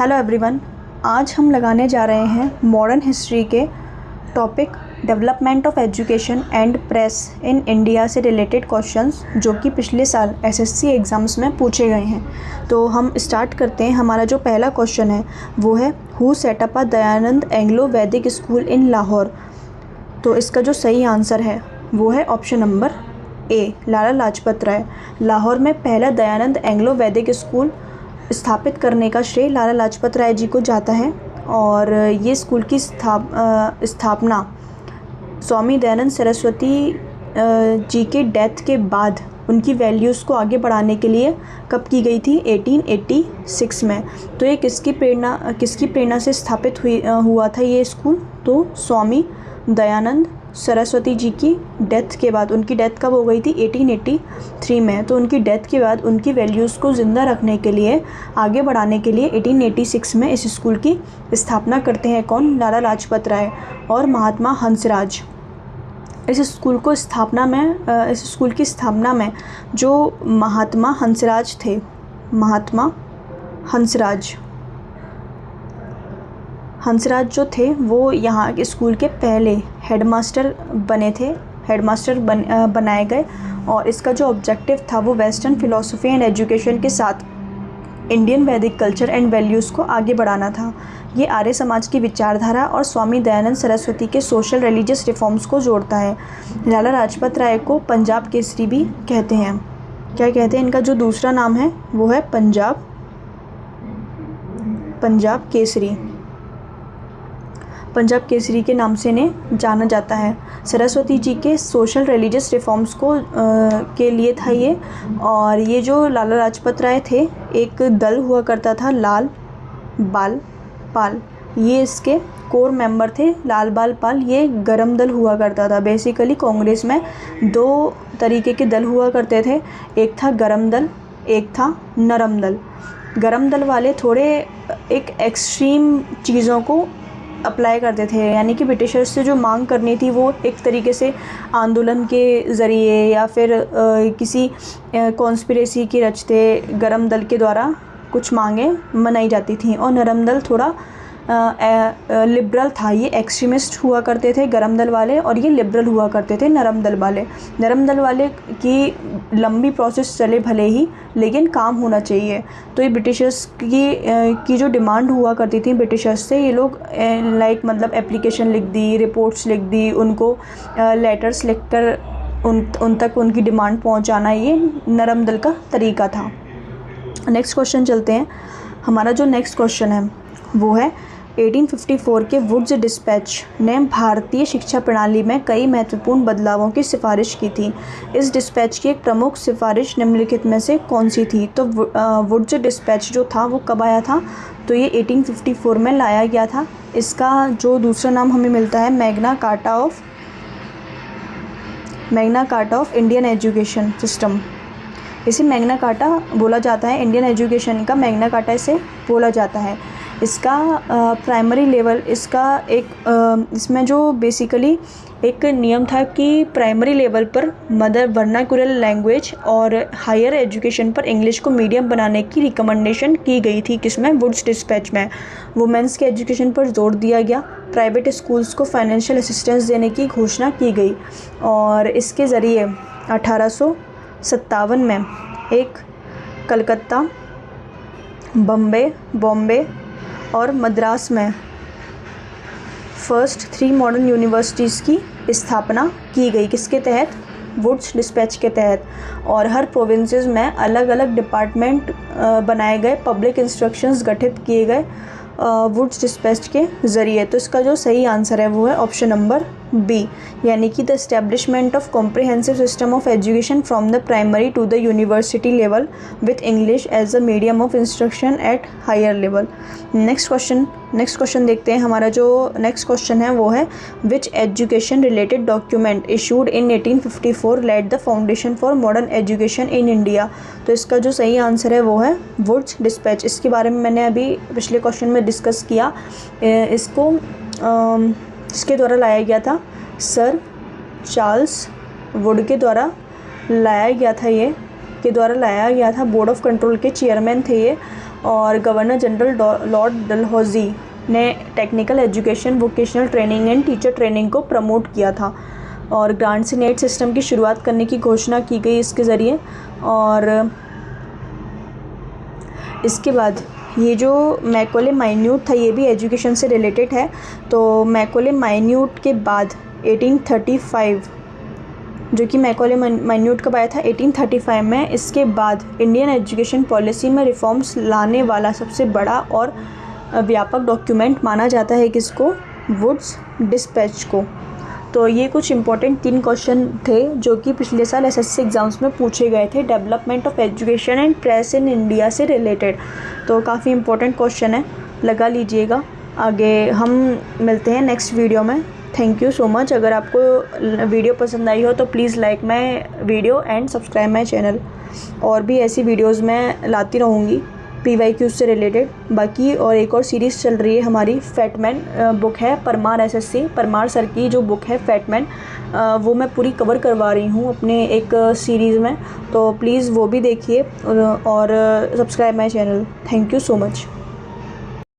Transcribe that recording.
Hello everyone, आज हम लगाने जा रहे हैं मॉडर्न हिस्ट्री के topic development of education and press in India से रिलेटेड क्वेश्चंस जो कि पिछले साल एसएससी एग्ज़ाम्स में पूछे गए हैं। तो हम स्टार्ट करते हैं। हमारा जो पहला क्वेश्चन है वो है who set up a Dayanand Anglo वैदिक स्कूल इन लाहौर। तो इसका जो सही आंसर है वो है option number A, Lala Lajpat Rai. Lahore में पहला दयानंद एंग्लो वैदिक स्कूल स्थापित करने का श्रेय लाला लाजपत राय जी को जाता है और ये स्कूल की स्थापना स्वामी दयानंद सरस्वती जी के डेथ के बाद उनकी वैल्यूज़ को आगे बढ़ाने के लिए कब की गई थी? 1886 में। तो ये किसकी प्रेरणा से स्थापित हुआ था ये स्कूल? तो स्वामी दयानंद सरस्वती जी की डेथ के बाद। उनकी डेथ कब हो गई थी? 1883 में। तो उनकी डेथ के बाद उनकी वैल्यूज़ को ज़िंदा रखने के लिए, आगे बढ़ाने के लिए 1886 में इस स्कूल की स्थापना करते हैं कौन? लाला लाजपत राय और महात्मा हंसराज। इस स्कूल की स्थापना में जो महात्मा हंसराज थे, महात्मा हंसराज जो थे वो यहाँ के स्कूल के पहले हेडमास्टर बनाए गए और इसका जो ऑब्जेक्टिव था वो वेस्टर्न फिलॉसफी एंड एजुकेशन के साथ इंडियन वैदिक कल्चर एंड वैल्यूज़ को आगे बढ़ाना था। ये आर्य समाज की विचारधारा और स्वामी दयानंद सरस्वती के सोशल रिलीजियस रिफॉर्म्स को जोड़ता है। लाला लाजपत राय को पंजाब केसरी भी कहते हैं। क्या कहते हैं? इनका जो दूसरा नाम है वो है पंजाब केसरी के नाम से इन्हें जाना जाता है। सरस्वती जी के सोशल रिलीजियस रिफॉर्म्स के लिए था ये। और ये जो लाला लाजपत राय थे, एक दल हुआ करता था लाल बाल पाल, ये इसके कोर मेंबर थे। लाल बाल पाल ये गरम दल हुआ करता था। बेसिकली कांग्रेस में दो तरीके के दल हुआ करते थे, एक था गरम दल, एक था नरम दल। गरम दल वाले थोड़े एक एक्सट्रीम चीज़ों को अप्लाई करते थे, यानी कि ब्रिटिशर्स से जो मांग करनी थी वो एक तरीके से आंदोलन के ज़रिए या फिर किसी कॉन्स्पिरेसी की रचते गरम दल के द्वारा कुछ मांगें मनाई जाती थी। और नरम दल थोड़ा लिबरल था। ये एक्सट्रीमिस्ट हुआ करते थे गरम दल वाले और ये लिबरल हुआ करते थे नरम दल वाले। नरम दल वाले की लंबी प्रोसेस चले भले ही, लेकिन काम होना चाहिए। तो ये ब्रिटिशर्स की जो डिमांड हुआ करती थी ब्रिटिशर्स से, ये लोग मतलब एप्लीकेशन लिख दी, रिपोर्ट्स लिख दी, उनको लेटर्स लिखकर उन तक उनकी डिमांड पहुंचाना, ये नरम दल का तरीका था। नेक्स्ट क्वेश्चन चलते हैं। हमारा जो नेक्स्ट क्वेश्चन है वो है 1854 के वुड्स डिस्पैच ने भारतीय शिक्षा प्रणाली में कई महत्वपूर्ण बदलावों की सिफारिश की थी। इस डिस्पैच की एक प्रमुख सिफारिश निम्नलिखित में से कौन सी थी? तो वुड्स डिस्पैच जो था वो कब आया था? तो ये 1854 में लाया गया था। इसका जो दूसरा नाम हमें मिलता है Magna carta of Indian education system. इसे मैग्ना कार्टा बोला जाता है, इंडियन एजुकेशन का मैग्ना कार्टा इसे बोला जाता है। इसका प्राइमरी लेवल, इसमें जो बेसिकली एक नियम था कि प्राइमरी लेवल पर मदर वर्नाक्युलर लैंग्वेज और हायर एजुकेशन पर इंग्लिश को मीडियम बनाने की रिकमेंडेशन की गई थी। किसमें? वुड्स डिस्पैच में। वुमेंस के एजुकेशन पर जोर दिया गया। प्राइवेट स्कूल्स को फाइनेंशियल असिस्टेंस देने की घोषणा की गई और इसके ज़रिए 1857 में एक कलकत्ता, बॉम्बे और मद्रास में फर्स्ट 3 मॉडर्न यूनिवर्सिटीज़ की स्थापना की गई। किसके तहत? वुड्स डिस्पैच के तहत। और हर प्रोविंसेस में अलग अलग डिपार्टमेंट बनाए गए, पब्लिक इंस्ट्रक्शंस गठित किए गए वुड्स डिस्पैच के ज़रिए। तो इसका जो सही आंसर है वो है ऑप्शन नंबर बी, यानी कि the establishment of comprehensive system of education from the primary to the university level with English as the medium of instruction at higher level. Next question देखते हैं। हमारा जो नेक्स्ट क्वेश्चन है वो है which education related document issued in 1854 led the foundation for modern education in India. तो इसका जो सही आंसर है वो है वुड्स डिस्पैच। इसके बारे में मैंने अभी पिछले क्वेश्चन में डिस्कस किया। इसके द्वारा लाया गया था, सर चार्ल्स वुड के द्वारा लाया गया था। बोर्ड ऑफ कंट्रोल के चेयरमैन थे ये और गवर्नर जनरल लॉर्ड डलहौजी ने technical education, vocational training and teacher training को प्रमोट किया था और ग्रांट्स इन एड सिस्टम की शुरुआत करने की घोषणा की गई इसके ज़रिए। और इसके बाद ये जो मैकॉले माइन्यूट था ये भी एजुकेशन से रिलेटेड है। तो मैकॉले माइन्यूट के बाद 1835, जो कि मैकॉले माइन्यूट कब आया था 1835 में, इसके बाद इंडियन एजुकेशन पॉलिसी में रिफॉर्म्स लाने वाला सबसे बड़ा और व्यापक डॉक्यूमेंट माना जाता है किसको, वुड्स डिस्पैच को। तो ये कुछ इंपॉर्टेंट 3 क्वेश्चन थे जो कि पिछले साल एसएससी एग्ज़ाम्स में पूछे गए थे, development of education and press in India से रिलेटेड। तो काफ़ी इंपॉर्टेंट क्वेश्चन है, लगा लीजिएगा। आगे हम मिलते हैं नेक्स्ट वीडियो में। Thank you so much. अगर आपको वीडियो पसंद आई हो तो please like my video and subscribe my channel. और भी ऐसी वीडियोज़ मैं लाती रहूँगी PYQ से रिलेटेड। बाकी और एक और सीरीज़ चल रही है हमारी, फैटमैन बुक है, परमार SSC परमार सर की जो बुक है फैटमैन, वो मैं पूरी कवर करवा रही हूँ अपने एक सीरीज़ में। तो प्लीज़ वो भी देखिए और subscribe my channel. Thank you so much.